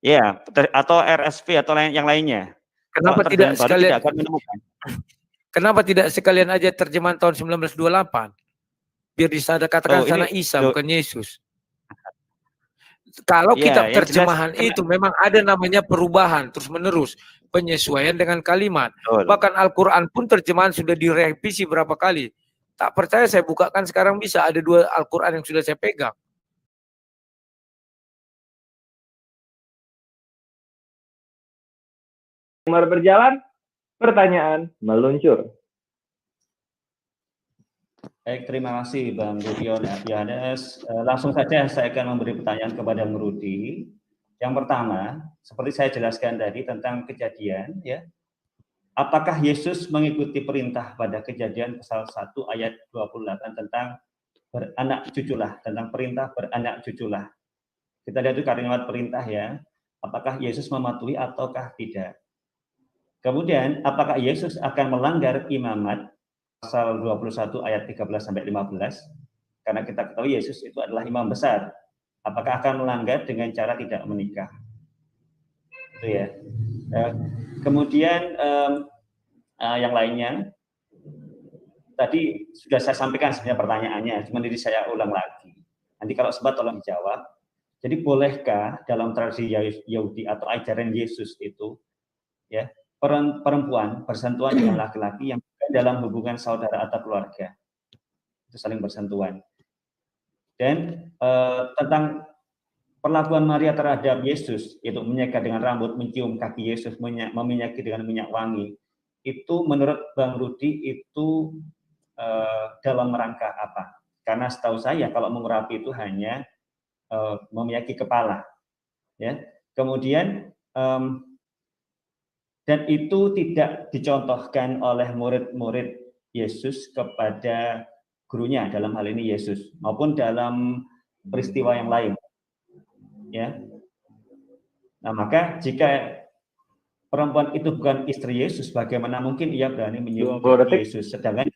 Ya, atau RSV atau yang lainnya. Kenapa Kalau tidak terjemahan baru sekalian? tidak akan menemukan. Kenapa tidak sekalian aja terjemahan tahun 1928? Biar bisa katakan sana Isa bukan Yesus. Kalau kitab terjemahan itu memang ada namanya perubahan terus menerus, penyesuaian dengan kalimat. Bahkan Al-Quran pun terjemahan sudah direvisi berapa kali. Tak percaya saya bukakan sekarang bisa ada 2 Al-Quran yang sudah saya pegang. Timer berjalan, pertanyaan meluncur. Baik, terima kasih Bang Rudi Yohanes. Langsung saja saya akan memberi pertanyaan kepada Bang Rudi. Yang pertama, seperti saya jelaskan tadi tentang kejadian, ya. Apakah Yesus mengikuti perintah pada Kejadian pasal 1 ayat 28 tentang beranak cuculah, tentang perintah beranak cuculah. Kita lihat itu kalimat perintah ya. Apakah Yesus mematuhi ataukah tidak? Kemudian, apakah Yesus akan melanggar imamat pasal 21 ayat 13 sampai 15? Karena kita ketahui Yesus itu adalah imam besar. Apakah akan melanggar dengan cara tidak menikah? Itu ya. Kemudian yang lainnya tadi sudah saya sampaikan sebenarnya pertanyaannya, cuma ini saya ulang lagi. Nanti kalau sempat tolong dijawab. Jadi bolehkah dalam tradisi Yahudi atau ajaran Yesus itu ya perempuan bersentuhan dengan laki-laki yang dalam hubungan saudara atau keluarga, itu saling bersentuhan. Dan tentang perlakuan Maria terhadap Yesus, itu menyekat dengan rambut, mencium kaki Yesus, meminyaki dengan minyak wangi, itu menurut Bang Rudi itu dalam rangka apa? Karena setahu saya kalau mengurapi itu hanya meminyaki kepala, ya. Kemudian dan itu tidak dicontohkan oleh murid-murid Yesus kepada gurunya, dalam hal ini Yesus, maupun dalam peristiwa yang lain. Ya. Nah, maka jika perempuan itu bukan istri Yesus, bagaimana mungkin ia berani menyium Yesus? Sedangkan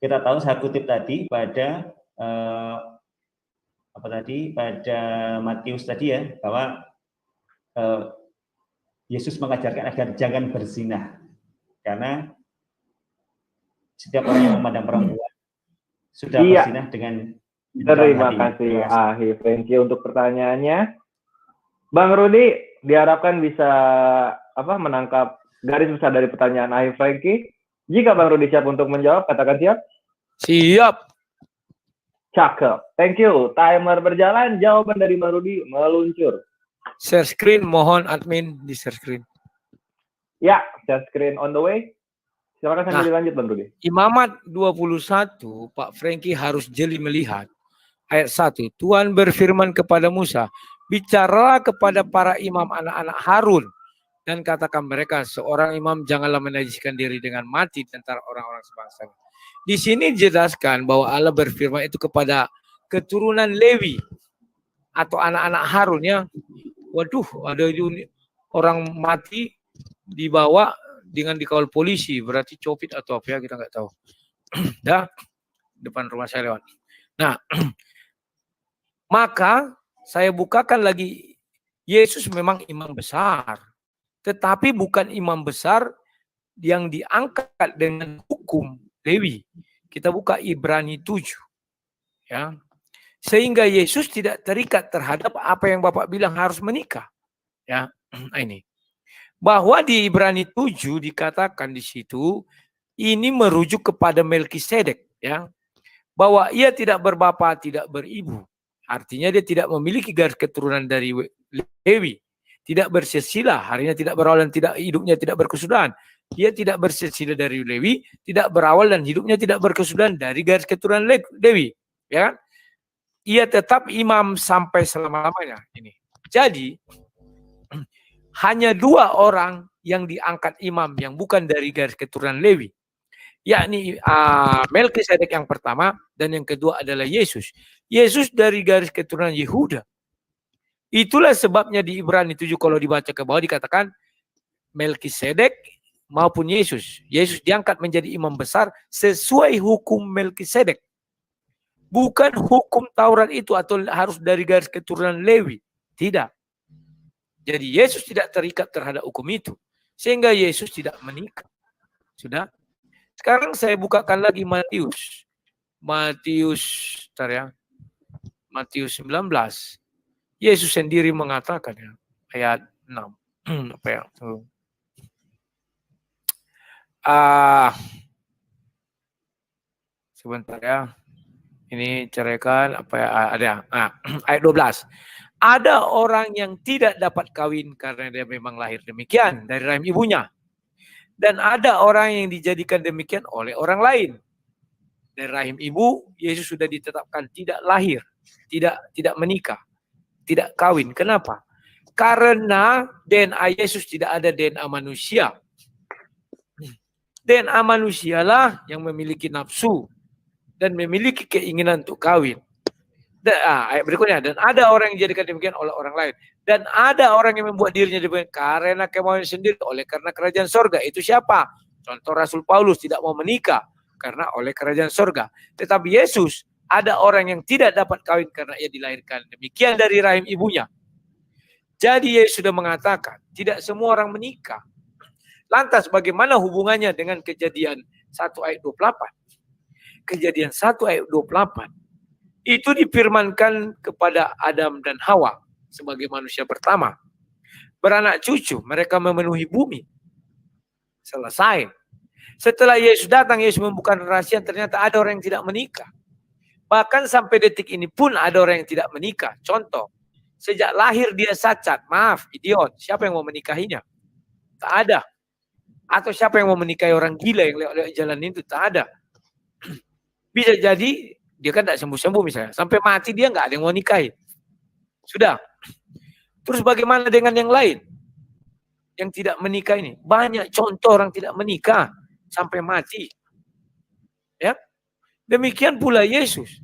kita tahu, saya kutip tadi pada pada Matius tadi ya, bahwa Yesus mengajarkan agar jangan berzina, karena setiap orang yang memandang perempuan sudah berzina dengan. Terima kasih Ahi Franky untuk pertanyaannya. Bang Rudi diharapkan bisa menangkap garis besar dari pertanyaan Ahi Franky. Jika Bang Rudi siap untuk menjawab, katakan siap. Siap. Cakep. Thank you. Timer berjalan, jawaban dari Bang Rudi meluncur. Share screen, mohon admin di share screen. Ya, share screen on the way. Silakan sambil dilanjut Bang Rudi. Imamat 21, Pak Franky harus jeli melihat. Ayat 1, Tuhan berfirman kepada Musa, bicaralah kepada para imam anak-anak Harun, dan katakan mereka, seorang imam janganlah menajiskan diri dengan mati antara orang-orang sebangsa. Di sini dijelaskan bahwa Allah berfirman itu kepada keturunan Lewi atau anak-anak Harun ya. Waduh, ada orang mati dibawa dengan dikawal polisi, berarti copit atau apa ya, kita nggak tahu. Dah, depan rumah saya lewat. Nah, maka saya bukakan lagi, Yesus memang imam besar, tetapi bukan imam besar yang diangkat dengan hukum Lewi. Kita buka Ibrani 7. Ya. Sehingga Yesus tidak terikat terhadap apa yang Bapak bilang harus menikah. Ya, ini. Bahwa di Ibrani 7 dikatakan di situ, ini merujuk kepada Melkisedek, ya. Bahwa ia tidak berbapa, tidak beribu. Artinya dia tidak memiliki garis keturunan dari Lewi. Tidak bersila, harinya tidak berawal dan tidak hidupnya tidak berkesudahan. Dia tidak bersila dari Lewi, tidak berawal dan hidupnya tidak berkesudahan dari garis keturunan Lewi, ya kan? Ia tetap imam sampai selama-lamanya ini. Jadi hanya 2 orang yang diangkat imam yang bukan dari garis keturunan Lewi, yakni Melkisedek yang pertama dan yang kedua adalah Yesus. Yesus dari garis keturunan Yehuda. Itulah sebabnya di Ibrani 7 kalau dibaca ke bawah dikatakan Melkisedek maupun Yesus. Yesus diangkat menjadi imam besar sesuai hukum Melkisedek. Bukan hukum Taurat itu atau harus dari garis keturunan Lewi. Tidak. Jadi Yesus tidak terikat terhadap hukum itu. Sehingga Yesus tidak menikah. Sudah? Sekarang saya bukakan lagi Matius. Bentar ya. Matius 19. Yesus sendiri mengatakan ya, ayat 6. Apa ya? Sebentar ya. Ini ceraikan apa ya? Ada. Ayat 12. Ada orang yang tidak dapat kawin karena dia memang lahir demikian dari rahim ibunya. Dan ada orang yang dijadikan demikian oleh orang lain. Dari rahim ibu, Yesus sudah ditetapkan tidak lahir, tidak menikah, tidak kawin. Kenapa? Karena DNA Yesus tidak ada DNA manusia. DNA manusialah yang memiliki nafsu dan memiliki keinginan untuk kawin. Ayat berikutnya, dan ada orang yang dijadikan demikian oleh orang lain. Dan ada orang yang membuat dirinya demikian karena kemauan sendiri, oleh karena kerajaan sorga. Itu siapa? Contoh Rasul Paulus tidak mau menikah karena oleh kerajaan sorga. Tetapi Yesus, ada orang yang tidak dapat kawin karena ia dilahirkan demikian dari rahim ibunya. Jadi Yesus sudah mengatakan, tidak semua orang menikah. Lantas bagaimana hubungannya dengan Kejadian 1 ayat 28? Kejadian 1 ayat 28. Itu difirmankan kepada Adam dan Hawa sebagai manusia pertama. Beranak cucu, mereka memenuhi bumi. Selesai. Setelah Yesus datang, Yesus membuka rahasia, ternyata ada orang yang tidak menikah. Bahkan sampai detik ini pun ada orang yang tidak menikah. Contoh, sejak lahir dia cacat, maaf, idiot. Siapa yang mau menikahinya? Tak ada. Atau siapa yang mau menikahi orang gila yang lewat jalan itu? Tak ada. Bisa jadi dia kan tidak sembuh-sembuh misalnya. Sampai mati dia nggak ada yang mau nikahi. Sudah. Terus bagaimana dengan yang lain? Yang tidak menikah ini. Banyak contoh orang tidak menikah. Sampai mati. Ya. Demikian pula Yesus.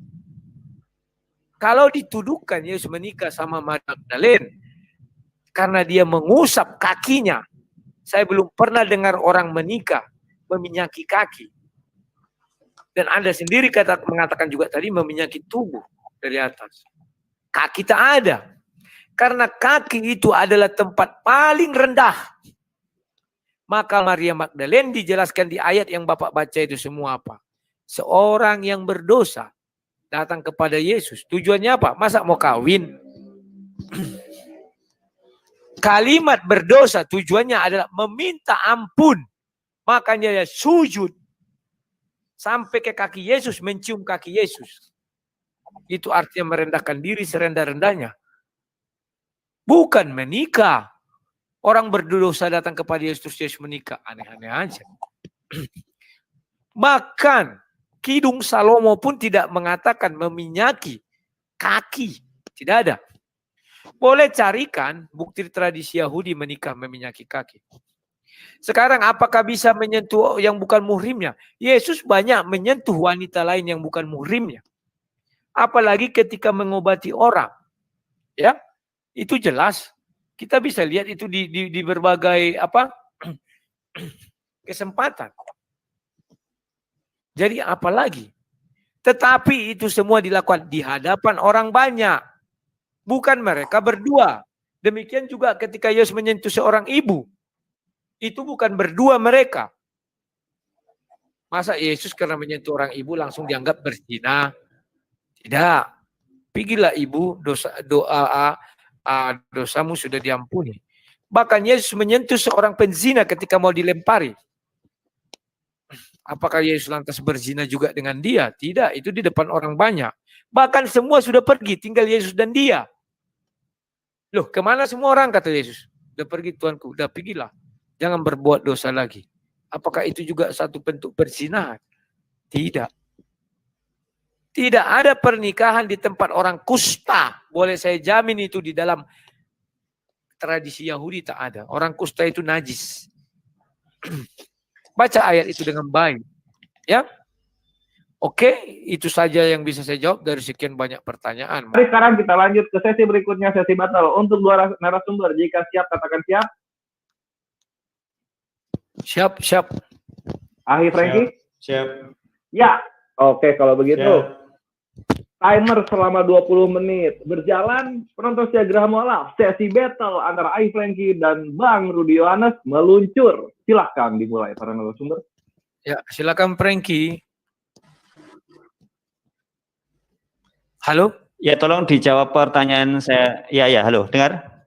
Kalau dituduhkan Yesus menikah sama Maria Magdalene. Karena dia mengusap kakinya. Saya belum pernah dengar orang menikah. Meminyaki kaki. Dan Anda sendiri mengatakan juga tadi meminyaki tubuh dari atas. Kaki tak ada. Karena kaki itu adalah tempat paling rendah. Maka Maria Magdalene dijelaskan di ayat yang Bapak baca itu semua apa? Seorang yang berdosa datang kepada Yesus. Tujuannya apa? Masa mau kawin? Kalimat berdosa tujuannya adalah meminta ampun. Makanya dia sujud. Sampai ke kaki Yesus, mencium kaki Yesus. Itu artinya merendahkan diri serendah-rendahnya. Bukan menikah. Orang berdosa datang kepada Yesus, terus Yesus menikah. Aneh-aneh aja. Bahkan Kidung Salomo pun tidak mengatakan meminyaki kaki. Tidak ada. Boleh carikan bukti tradisi Yahudi menikah meminyaki kaki. Sekarang apakah bisa menyentuh yang bukan muhrimnya? Yesus banyak menyentuh wanita lain yang bukan muhrimnya. Apalagi ketika mengobati orang. Ya, itu jelas. Kita bisa lihat itu di berbagai kesempatan. Jadi apalagi? Tetapi itu semua dilakukan di hadapan orang banyak. Bukan mereka berdua. Demikian juga ketika Yesus menyentuh seorang ibu. Itu bukan berdua mereka. Masa Yesus karena menyentuh orang ibu langsung dianggap berzina? Tidak. Pergilah ibu, dosamu sudah diampuni. Bahkan Yesus menyentuh seorang penzina ketika mau dilempari. Apakah Yesus lantas berzina juga dengan dia? Tidak, itu di depan orang banyak. Bahkan semua sudah pergi, tinggal Yesus dan dia. Loh, kemana semua orang, kata Yesus? Udah pergi Tuanku, udah pergilah. Jangan berbuat dosa lagi. Apakah itu juga satu bentuk perzinahan? Tidak. Tidak ada pernikahan di tempat orang kusta. Boleh saya jamin itu di dalam tradisi Yahudi tak ada. Orang kusta itu najis. Baca ayat itu dengan baik. Ya. Oke, itu saja yang bisa saya jawab dari sekian banyak pertanyaan. Mari sekarang kita lanjut ke sesi berikutnya, sesi battle. Untuk dua narasumber, jika siap katakan siap. Siap. Ahi Franky? Siap. Ya. Oke, kalau begitu. Timer selama 20 menit berjalan, penonton setia Geraha Mualaf, sesi battle antara Ai Franky dan Bang Rudi Yohanes meluncur. Silahkan dimulai para narasumber. Ya, silakan Franky. Halo? Ya, tolong dijawab pertanyaan saya. Ya, halo, dengar?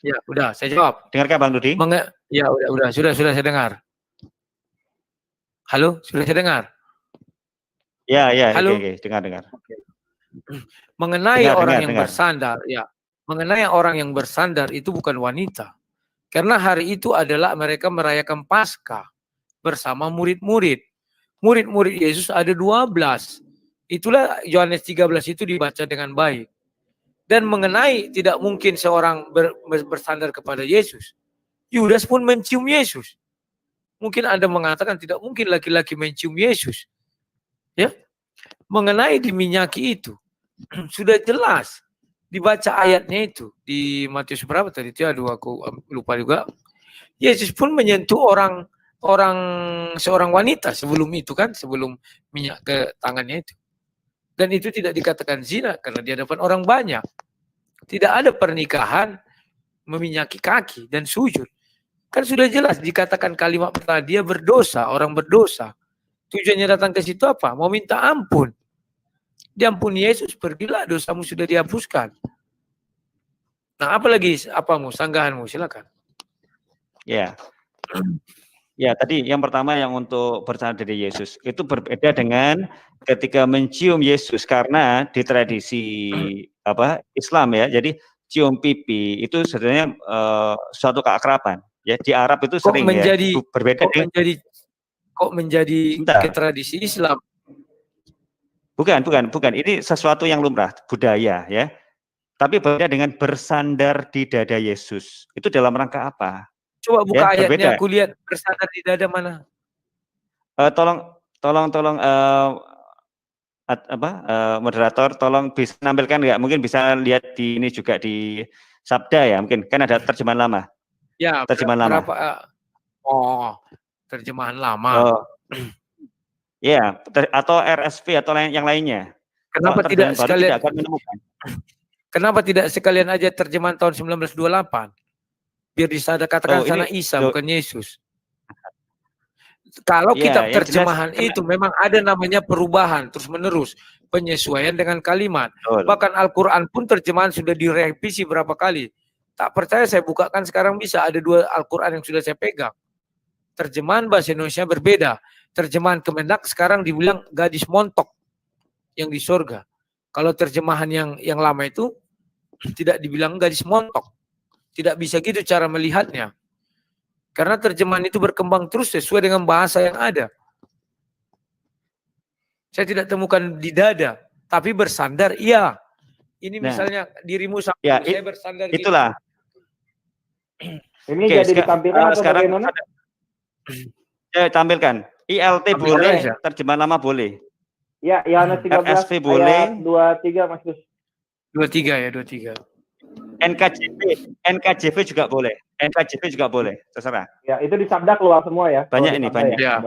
Ya, udah, saya jawab. Dengarkah Bang Rudi? Ya, udah, sudah saya dengar. Halo, sudah saya dengar? Ya, Halo? oke, dengar. Mengenai orang yang dengar. bersandar, ya. Mengenai orang yang bersandar itu bukan wanita. Karena hari itu adalah mereka merayakan Paskah bersama murid-murid. Murid-murid Yesus ada 12. Itulah Yohanes 13 itu dibaca dengan baik. Dan mengenai tidak mungkin seorang bersandar kepada Yesus. Yudas pun mencium Yesus. Mungkin Anda mengatakan tidak mungkin laki-laki mencium Yesus. Ya. Mengenai diminyaki itu. Sudah jelas dibaca ayatnya itu di Matius berapa tadi itu, aduh aku lupa juga. Yesus pun menyentuh seorang wanita sebelum itu kan, sebelum minyak ke tangannya itu. Dan itu tidak dikatakan zina karena di hadapan orang banyak. Tidak ada pernikahan meminyaki kaki dan sujud. Kan sudah jelas dikatakan kalimat pertama, dia berdosa, orang berdosa. Tujuannya datang ke situ apa? Mau minta ampun. Diampuni Yesus, pergilah, dosamu sudah dihapuskan. Nah, apalagi apamu, sanggahanmu, silakan. Ya. Ya, tadi yang pertama yang untuk bersandar dari Yesus itu berbeda dengan ketika mencium Yesus, karena di tradisi Islam ya. Jadi cium pipi itu sebenarnya suatu keakraban. Ya, di Arab itu sering berbeda. Kok menjadi ke tradisi Islam? Bukan. Ini sesuatu yang lumrah, budaya ya. Tapi berbeda dengan bersandar di dada Yesus. Itu dalam rangka apa? Coba buka ayatnya, berbeda. aku lihat bersandar di dada mana. Tolong moderator, tolong bisa menampilkan nggak? Mungkin bisa lihat di ini juga di Sabda ya, mungkin kan ada terjemahan lama. Ya, terjemahan lama. Terjemahan lama. Ya, atau RSV atau yang lainnya. Kenapa tidak sekalian? Tidak akan menemukan. Kenapa tidak sekalian aja terjemahan tahun 1928? Biar bisa ada katakan sana Isa bukan Yesus. Kalau kitab terjemahan itu memang ada namanya perubahan terus menerus, penyesuaian dengan kalimat. Bahkan Al-Quran pun terjemahan sudah direvisi berapa kali. Tak percaya saya bukakan sekarang, bisa ada 2 Al-Quran yang sudah saya pegang. Terjemahan bahasa Indonesia berbeda. Terjemahan Kemenak sekarang dibilang gadis montok yang di surga. Kalau terjemahan yang lama itu tidak dibilang gadis montok. Tidak bisa gitu cara melihatnya. Karena terjemahan itu berkembang terus sesuai dengan bahasa yang ada. Saya tidak temukan di dada, tapi bersandar iya. Ini misalnya dirimu sama saya bersandar itulah. Ini jadi ditampilkan atau sekarang bagaimana? Saya tampilkan. ILT boleh, terjemahan lama boleh. Ya, Yohanes 13 RSV boleh. 23 Mas Gus. 23 ya, 23. NKJV juga boleh. NKJV juga boleh, terserah. Ya, itu di Sabda keluar semua ya. Banyak ini, banyak. Ya.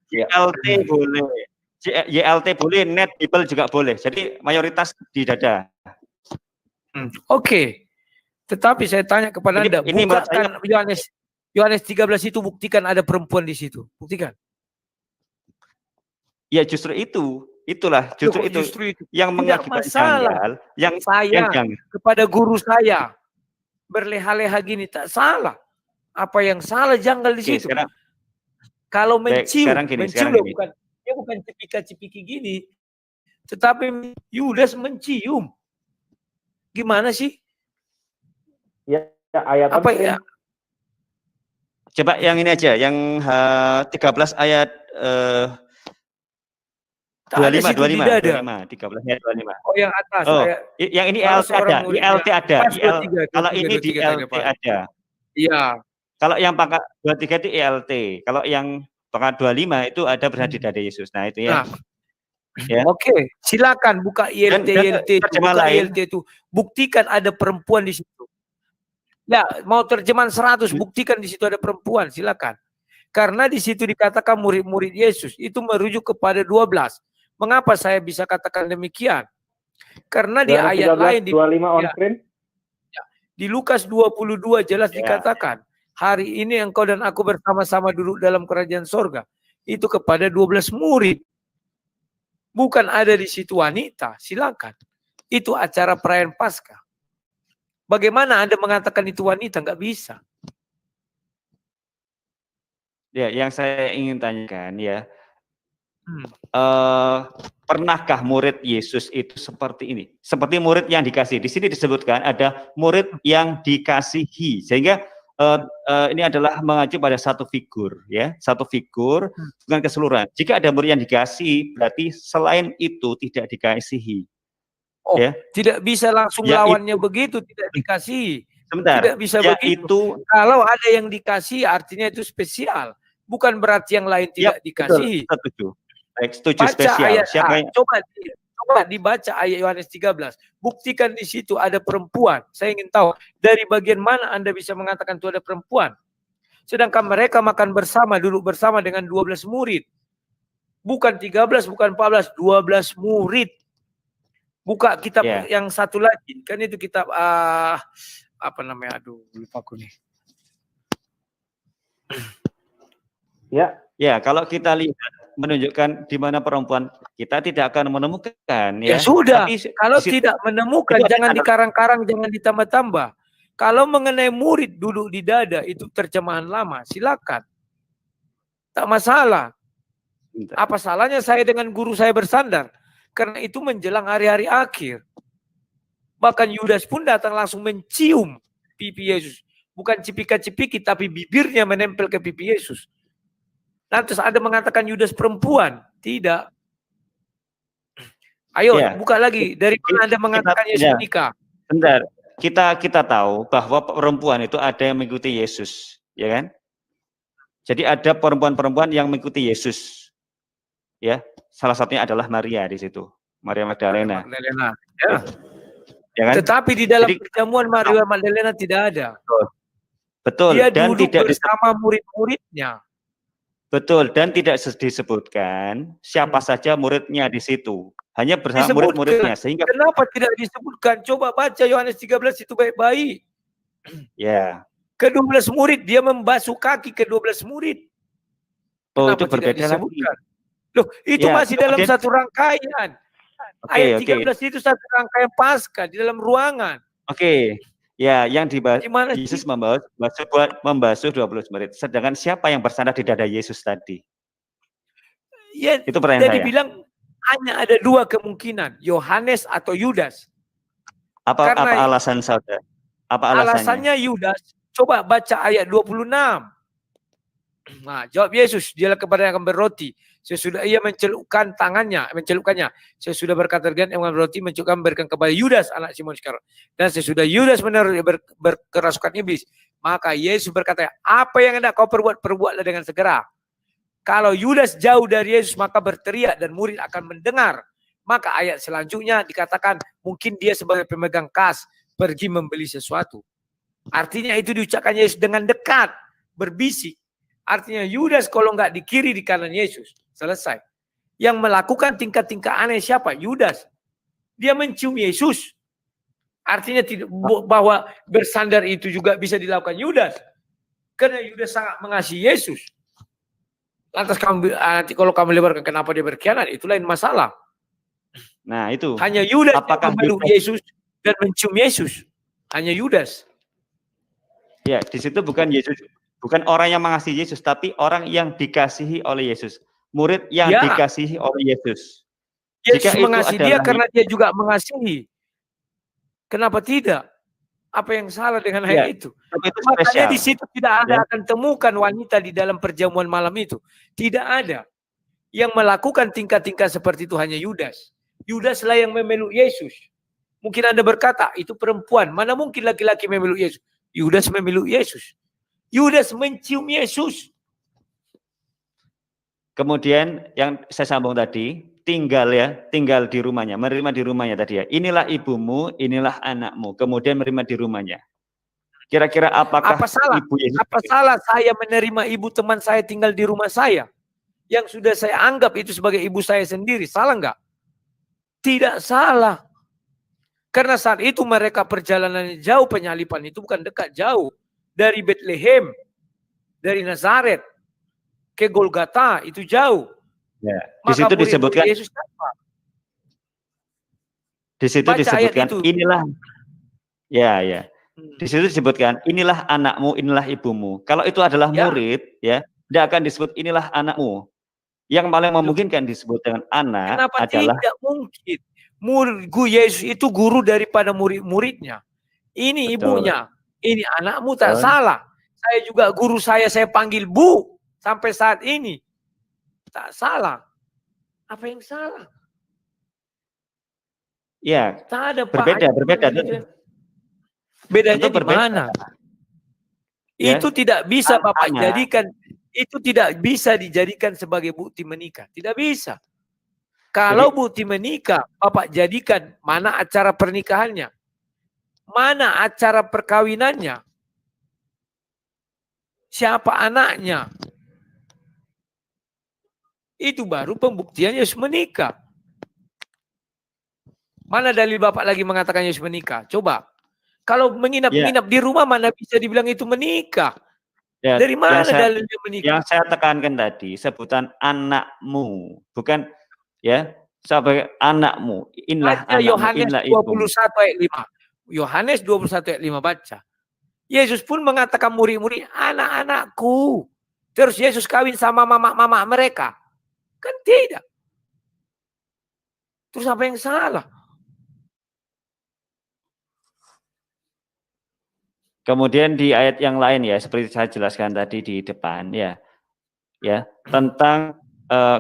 YLT boleh. YLT boleh, Net Bible juga boleh. Jadi mayoritas di dada. Oke. Tetapi saya tanya kepada Anda, bukakan Yohanes 13 itu, buktikan ada perempuan di situ. Buktikan. Ya justru itulah itu yang mengakibatkan janggal, yang kepada guru saya berleha-leha gini, tak salah. Apa yang salah janggal di situ? Kalau mencium bukan dia bukan cipika-cipiki gini, tetapi Yudas mencium. Gimana sih? Ya, ayat apa ya? Coba yang ini aja, yang 13 ayat 25 ayat 25. Oh, yang atas. Yang ini ILT ada. Kalau ini di ILT ada. Iya. Kalau yang pangkat 23 itu ILT. Kalau yang pangkat 25 itu ada bersandar di dada Yesus. Nah, itu ya. Oke, silakan buka ILT itu. Buktikan ada perempuan di situ. Ya, mau terjemahan 100, buktikan di situ ada perempuan, silakan. Karena di situ dikatakan murid-murid Yesus itu merujuk kepada 12. Mengapa saya bisa katakan demikian? Karena di ayat lain 25 on screen. Di Lukas 22 jelas dikatakan, hari ini engkau dan aku bersama-sama duduk dalam kerajaan sorga. Itu kepada 12 murid. Bukan ada di situ wanita, silakan. Itu acara perayaan Paskah. Bagaimana Anda mengatakan itu wanita? Nggak bisa. Ya, yang saya ingin tanyakan ya, pernahkah murid Yesus itu seperti ini? Seperti murid yang dikasih. Di sini disebutkan ada murid yang dikasihi, sehingga ini adalah mengacu pada satu figur, ya, satu figur, bukan keseluruhan. Jika ada murid yang dikasihi, berarti selain itu tidak dikasihi. Oh, ya, tidak bisa langsung ya lawannya itu, begitu, tidak dikasihi. Sebentar, tidak bisa ya begitu. Kalau ada yang dikasihi, artinya itu spesial. Bukan berarti yang lain tidak dikasihi. Betul, setuju. Baik, setuju. Baca spesial. ayat Siapa yang... coba dibaca ayat Yohanes 13. Buktikan di situ ada perempuan. Saya ingin tahu dari bagian mana Anda bisa mengatakan itu ada perempuan. Sedangkan mereka makan bersama, duduk bersama dengan 12 murid. Bukan 13, bukan 14, 12 murid. Buka kitab yang satu lagi. Kan itu kitab apa namanya? Aduh, lupa aku nih. Ya, kalau kita lihat menunjukkan di mana perempuan, kita tidak akan menemukan. Ya sudah, tapi kalau tidak menemukan jangan dikarang-karang, jangan ditambah-tambah. Kalau mengenai murid duduk di dada itu terjemahan lama, silakan. Tak masalah. Apa salahnya saya dengan guru saya bersandar? Karena itu menjelang hari-hari akhir. Bahkan Yudas pun datang langsung mencium pipi Yesus. Bukan cipika-cipiki, tapi bibirnya menempel ke pipi Yesus. Lantas Anda mengatakan Yudas perempuan? Tidak. Ayo, buka lagi. Dari mana Anda mengatakan Yesus menikah? Bentar. Kita tahu bahwa perempuan itu ada yang mengikuti Yesus, ya kan? Jadi ada perempuan-perempuan yang mengikuti Yesus. Ya, salah satunya adalah Maria di situ. Maria Magdalena. Ya kan? Tetapi di dalam perjamuan Maria Magdalena tidak ada. Betul. Dia dan duduk tidak bersama murid-muridnya. Betul, dan tidak disebutkan siapa saja muridnya di situ. Hanya bersama murid-muridnya. Sehingga kenapa tidak disebutkan? Coba baca Yohanes 13 itu baik-baik. Ya. Ke-12 murid, dia membasuh kaki ke-12 murid. Oh, itu berbeda lagi. Loh, itu masih dalam satu rangkaian. Ayat 13 itu satu rangkaian Paskah di dalam ruangan. Ya, yang dibahas Yesus membasuh 12 murid. Sedangkan siapa yang bersandar di dada Yesus tadi? Ya, itu pertanyaan saya. Dibilang hanya ada dua kemungkinan, Yohanes atau Yudas. Apa alasan saudara? Apa alasannya Yudas? Coba baca ayat 26. Nah, jawab Yesus, dialah kepada yang akan berroti. Sesudah ia mencelupkannya, saya sudah berkata dengan yang berroti mencelupkan berikan kepada Yudas anak Simon Iskariot. Dan sesudah Yudas berkerasukan iblis, maka Yesus berkata, apa yang hendak kau perbuat, perbuatlah dengan segera. Kalau Yudas jauh dari Yesus, maka berteriak dan murid akan mendengar. Maka ayat selanjutnya dikatakan, mungkin dia sebagai pemegang kas pergi membeli sesuatu. Artinya itu diucapkan Yesus dengan dekat, berbisik. Artinya Yudas kalau nggak di kiri di kanan Yesus, selesai. Yang melakukan tingkah-tingkah aneh siapa? Yudas. Dia mencium Yesus. Artinya tidak bahwa bersandar itu juga bisa dilakukan Yudas. Karena Yudas sangat mengasihi Yesus. Lantas nanti kalau kamu lebarkan kenapa dia berkhianat, itu lain masalah. Nah itu. Hanya Yudas yang memeluk Yesus dan mencium Yesus. Hanya Yudas. Ya, di situ bukan Yesus. Bukan orang yang mengasihi Yesus, tapi orang yang dikasihi oleh Yesus. Murid yang dikasihi oleh Yesus. Yesus mengasihi dia karena dia juga mengasihi. Kenapa tidak? Apa yang salah dengan ayat itu? Makanya di situ tidak ada akan temukan wanita di dalam perjamuan malam itu. Tidak ada. Yang melakukan tingkah-tingkah seperti itu hanya Yudas. Yudas lah yang memeluk Yesus. Mungkin Anda berkata, itu perempuan. Mana mungkin laki-laki memeluk Yesus? Yudas memeluk Yesus. Yudas mencium Yesus. Kemudian yang saya sambung tadi, tinggal di rumahnya, menerima di rumahnya tadi ya. Inilah ibumu, inilah anakmu. Kemudian menerima di rumahnya. Kira-kira apakah ibu Yesus? Apa salah saya menerima ibu teman saya tinggal di rumah saya? Yang sudah saya anggap itu sebagai ibu saya sendiri. Salah enggak? Tidak salah. Karena saat itu mereka perjalanannya jauh, penyalipan itu bukan dekat, jauh. Dari Bethlehem, dari Nazaret ke Golgata itu jauh. Ya. Di Maka situ murid-murid disebutkan, Yesus apa? di situ Baca ayat disebutkan itu. inilah, ya. Di situ disebutkan inilah anakmu, inilah ibumu. Kalau itu adalah Ya. murid, ya, tidak akan disebut inilah anakmu. Yang paling memungkinkan disebut dengan anak Kenapa adalah tidak mungkin? Yesus itu guru daripada murid-muridnya. Ini betul. ibunya, ini anakmu, tak Betul. salah. Saya juga guru saya panggil Bu sampai saat ini. Tak salah. Apa yang salah? Ya, Tak ada, Pak. berbeda. Bedanya Tentu di berbeda. mana? Ya. Itu tidak bisa Bapak Anak. jadikan, itu tidak bisa dijadikan sebagai bukti menikah. Tidak bisa. Kalau bukti menikah, Bapak jadikan mana acara pernikahannya, mana acara perkawinannya, siapa anaknya. Itu baru pembuktian Yesus menikah. Mana dalil Bapak lagi mengatakan Yesus menikah? Coba. Kalau menginap-nginap di rumah, mana bisa dibilang itu menikah? Ya, Dari mana dalilnya menikah? Yang saya tekankan tadi, sebutan anakmu, bukan ya, sebagai anakmu. Inilah Baca anakmu, Yohanes inilah 21 ibumu. ayat 5. Yohanes 21 ayat 5 baca. Yesus pun mengatakan murid-murid, anak-anakku. Terus Yesus kawin sama mama-mama mereka. Kan tidak. Terus apa yang salah? Kemudian di ayat yang lain ya, seperti saya jelaskan tadi di depan ya, tentang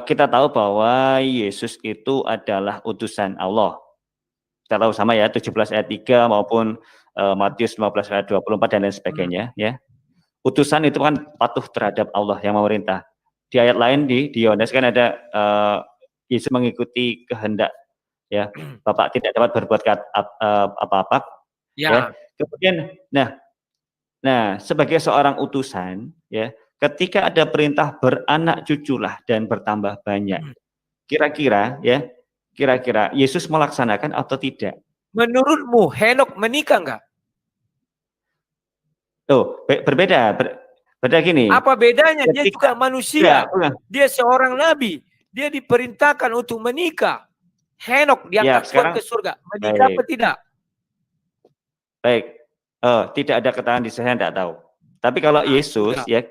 kita tahu bahwa Yesus itu adalah utusan Allah. Kita tahu sama ya, 17 ayat 3 maupun Matius 15 ayat 24 dan lain sebagainya ya. Utusan itu kan patuh terhadap Allah yang memerintah. Di ayat lain di Yohanes kan ada Yesus mengikuti kehendak ya, Bapak tidak dapat berbuat apa-apa. Ya. Kemudian nah, sebagai seorang utusan ya, ketika ada perintah beranak cuculah dan bertambah banyak. Kira-kira Yesus melaksanakan atau tidak? Menurutmu Henok menikah enggak? Oh, berbeda gini. Apa bedanya? Dia juga manusia. Dia seorang nabi. Dia diperintahkan untuk menikah. Henok diangkat Tuhan ke surga. Menikah apa tidak? Baik. Tidak ada keterangan di saya, tidak tahu. Tapi kalau Yesus ya,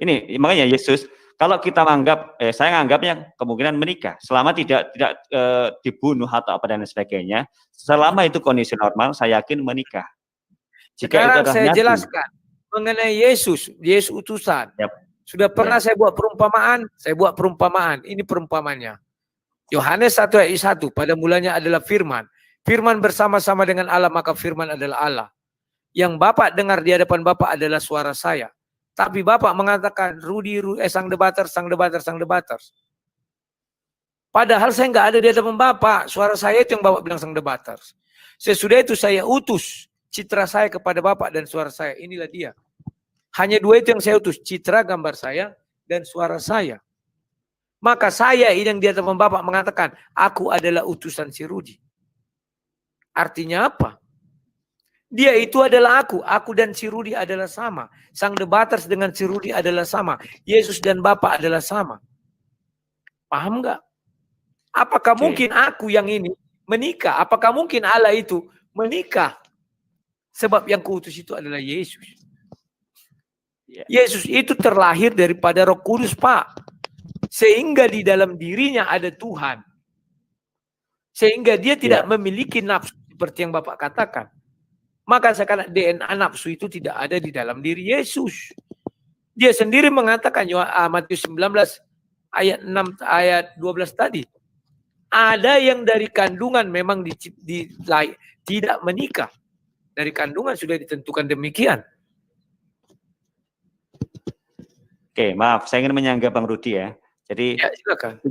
ini makanya Yesus, kalau kita menganggap, saya menganggapnya kemungkinan menikah selama tidak dibunuh atau apa dan sebagainya. Selama itu kondisi normal, saya yakin menikah. Jika sekarang itu saya jelaskan mengenai Yesus utusan. Sudah pernah saya buat perumpamaan. Ini perumpamannya. Yohanes 1 ayat 1, pada mulanya adalah firman. Firman bersama-sama dengan Allah, maka firman adalah Allah. Yang Bapak dengar di hadapan Bapak adalah suara saya. Tapi Bapak mengatakan, sang debater. Padahal saya nggak ada di hadapan Bapak. Suara saya itu yang Bapak bilang sang debater. Sesudah itu saya utus citra saya kepada Bapak dan suara saya. Inilah dia. Hanya dua itu yang saya utus. Citra, gambar saya, dan suara saya. Maka saya yang di hadapan Bapak mengatakan, aku adalah utusan si Rudi. Artinya apa? Dia itu adalah aku dan si Rudi adalah sama. Sang debaters dengan si Rudi adalah sama. Yesus dan Bapa adalah sama. Paham nggak? Apakah mungkin aku yang ini menikah? Apakah mungkin Allah itu menikah? Sebab yang kuutus itu adalah Yesus. Yesus itu terlahir daripada Roh Kudus, Pak. Sehingga di dalam dirinya ada Tuhan. Sehingga dia tidak memiliki nafsu seperti yang Bapak katakan. Maka sekarang DNA nafsu itu tidak ada di dalam diri Yesus. Dia sendiri mengatakan Matius 19 ayat 6 ayat 12 tadi. Ada yang dari kandungan memang tidak menikah. Dari kandungan sudah ditentukan demikian. Oke, maaf, saya ingin menyanggah Bang Rudi ya. Jadi silakan.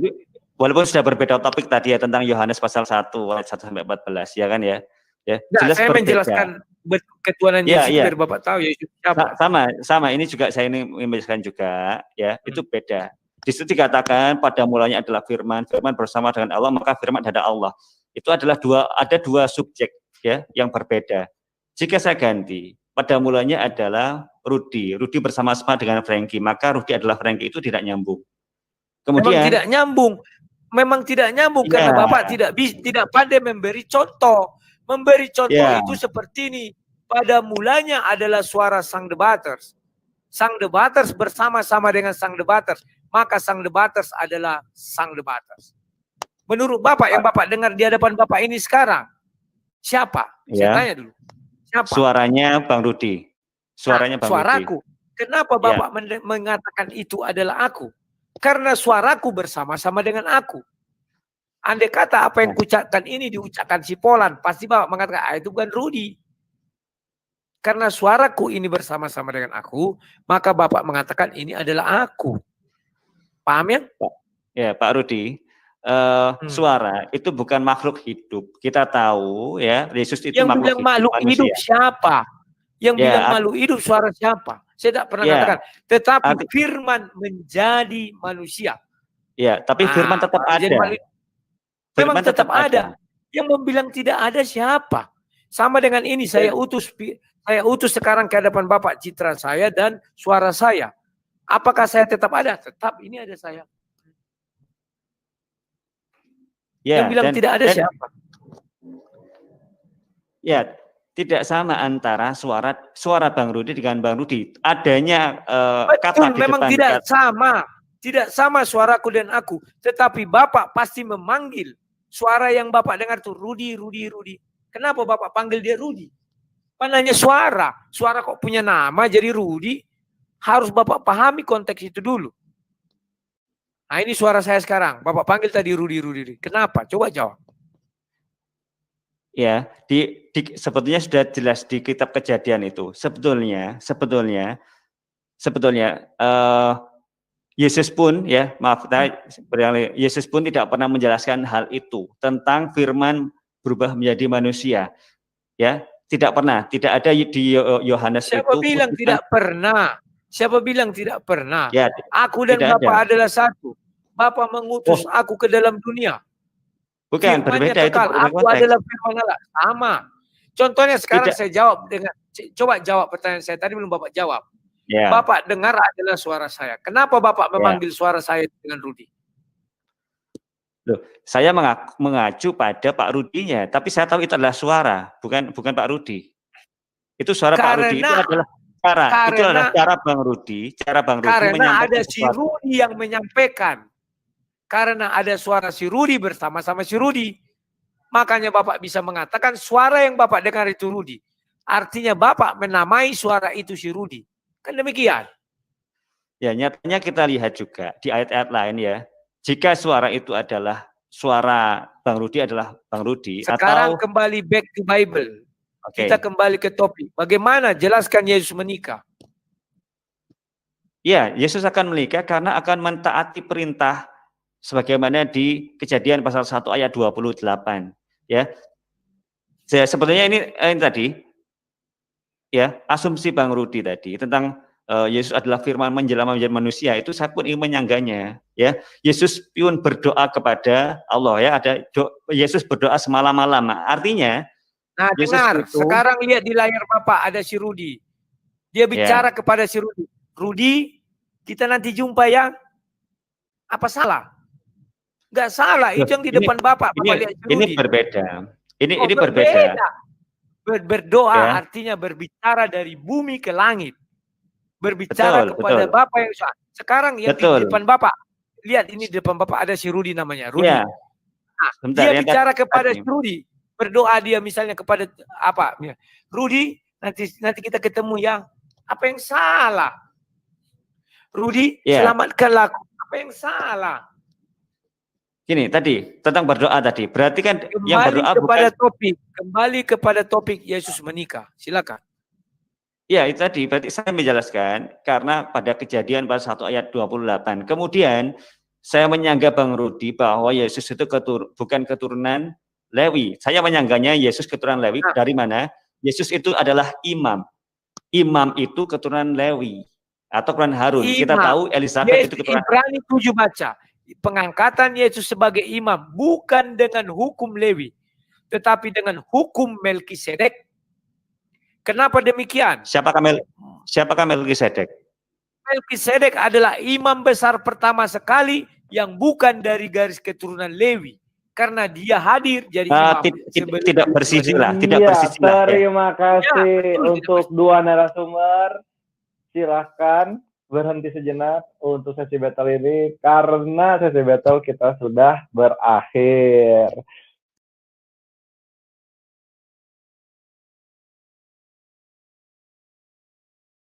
Walaupun sudah berbeda topik tadi ya tentang Yohanes pasal 1 ayat 1 sampai 14 ya kan ya. Jelas saya berbeda. Menjelaskan ketuhanan Yesus biar Bapak tahu ya siapa. Sama ini juga saya ingin menjelaskan juga ya, itu beda. Di situ dikatakan pada mulanya adalah firman bersama dengan Allah, maka firman ada Allah. Itu adalah ada dua subjek ya yang berbeda. Jika saya ganti, pada mulanya adalah Rudi bersama-sama dengan Frankie, maka Rudi adalah Frankie, itu tidak nyambung. Kemudian Memang tidak nyambung ya, karena Bapak tidak pandai memberi contoh. Memberi contoh ya, itu seperti ini. Pada mulanya adalah suara sang debaters. Sang debaters bersama-sama dengan sang debaters. Maka sang debaters adalah sang debaters. Menurut Bapak yang Bapak dengar di hadapan Bapak ini sekarang, siapa? ya. Saya tanya dulu. Siapa? Suaranya Bang Rudi. Suaranya Bang suaraku. Rudi. Kenapa Bapak mengatakan itu adalah aku? Karena suaraku bersama-sama dengan aku. Andai kata apa yang kucapkan ini diucapkan si Polan, pasti Bapak mengatakan, itu bukan Rudi. Karena suaraku ini bersama-sama dengan aku, maka Bapak mengatakan ini adalah aku. Paham ya? Ya, Pak Rudi, suara itu bukan makhluk hidup. Kita tahu ya, Yesus itu yang bilang makhluk hidup siapa? Yang bilang makhluk hidup suara siapa? Saya tidak pernah katakan. Tetapi firman menjadi manusia. Ya, tapi firman tetap ada. Memang tetap ada. Yang membilang tidak ada siapa? Sama dengan ini, saya utus sekarang ke hadapan Bapak citra saya dan suara saya. Apakah saya tetap ada? Tetap ini ada saya. Ya, yang bilang tidak ada siapa? Ya, tidak sama antara suara Bang Rudi dengan Bang Rudi. Adanya kata di memang depan tidak sama. Tidak sama suaraku dan aku. Tetapi Bapak pasti memanggil suara yang Bapak dengar itu Rudi, Rudi, Rudi. Kenapa Bapak panggil dia Rudi? Pananya suara. Suara kok punya nama jadi Rudi. Harus Bapak pahami konteks itu dulu. Nah ini suara saya sekarang. Bapak panggil tadi Rudi, Rudi. Kenapa? Coba jawab. Ya, sebetulnya sudah jelas di kitab Kejadian itu. Sebetulnya Yesus pun ya, maaf, Yesus pun tidak pernah menjelaskan hal itu tentang firman berubah menjadi manusia. Ya, tidak pernah, tidak ada di Yohanes itu. Siapa bilang tidak pernah? Siapa bilang tidak pernah? Ya, aku dan Bapak adalah satu. Bapak mengutus aku ke dalam dunia. Bukan, berbeda kekal. itu. Aku adalah firman Allah. Sama. Contohnya sekarang saya jawab dengan, coba jawab pertanyaan saya. Tadi belum Bapak jawab. Ya. Bapak dengar adalah suara saya. Kenapa Bapak memanggil suara saya dengan Rudi? Loh, saya mengacu pada Pak Rudinya, tapi saya tahu itu adalah suara, bukan Pak Rudi. Itu suara Pak Rudi, itu adalah cara. Itu adalah cara Bang Rudi. Cara Bang Rudi karena ada si Rudi yang menyampaikan. Karena ada suara si Rudi bersama-sama si Rudi. Makanya Bapak bisa mengatakan suara yang Bapak dengar itu Rudi. Artinya Bapak menamai suara itu si Rudi. Kan demikian. Ya, nyatanya kita lihat juga di ayat-ayat lain ya. Jika suara itu adalah suara Bang Rudi adalah Bang Rudi. Sekarang kembali back to Bible. Kita kembali ke topik. Bagaimana jelaskan Yesus menikah? Ya, Yesus akan menikah karena akan mentaati perintah sebagaimana di Kejadian pasal 1 ayat 28. Ya, sebetulnya ini tadi ya asumsi Bang Rudi tadi tentang Yesus adalah firman menjelma menjadi manusia, itu saya pun ingin menyanggahnya. Ya, Yesus pun berdoa kepada Allah ya. Yesus berdoa semalam-malam. Artinya, nah dengar. Sekarang lihat di layar Bapak ada si Rudi. Dia bicara kepada si Rudi. Rudi, kita nanti jumpa ya. Apa salah? Enggak salah. Itu yang di depan Bapak. Ini berbeda. Ini berbeda. Berdoa artinya berbicara dari bumi ke langit. Berbicara kepada Bapak yang sekarang yang di depan Bapak. Lihat ini di depan Bapak ada si Rudi namanya. Rudi. Ya. Nah, dia bicara kepada si Rudi. Berdoa dia misalnya kepada apa? Rudi, nanti kita ketemu ya. Apa yang salah? Rudi, selamatkanlah aku. Apa yang salah? Gini tadi tentang berdoa tadi. Berarti kan yang berdoa kembali kepada topik Yesus menikah. Silakan. Ya, itu tadi. Berarti saya menjelaskan karena pada Kejadian pasal 1 ayat 28. Kemudian saya menyanggah Bang Rudi bahwa Yesus itu bukan keturunan Lewi. Saya menyanggahnya Yesus keturunan Lewi. Dari mana? Yesus itu adalah imam. Imam itu keturunan Lewi atau keturunan Harun. Kita tahu Elizabeth itu keturunan. Ibrani 7 baca. Pengangkatan Yesus sebagai imam bukan dengan hukum Lewi, tetapi dengan hukum Melkisedek. Kenapa demikian? Siapakah Melkisedek? Melkisedek adalah imam besar pertama sekali yang bukan dari garis keturunan Lewi. Karena dia hadir jadi imam. Tidak bersijilah, tidak Iya, bersijilah. terima kasih betul, untuk dua narasumber. Silahkan berhenti sejenak untuk sesi battle ini, karena sesi battle kita sudah berakhir.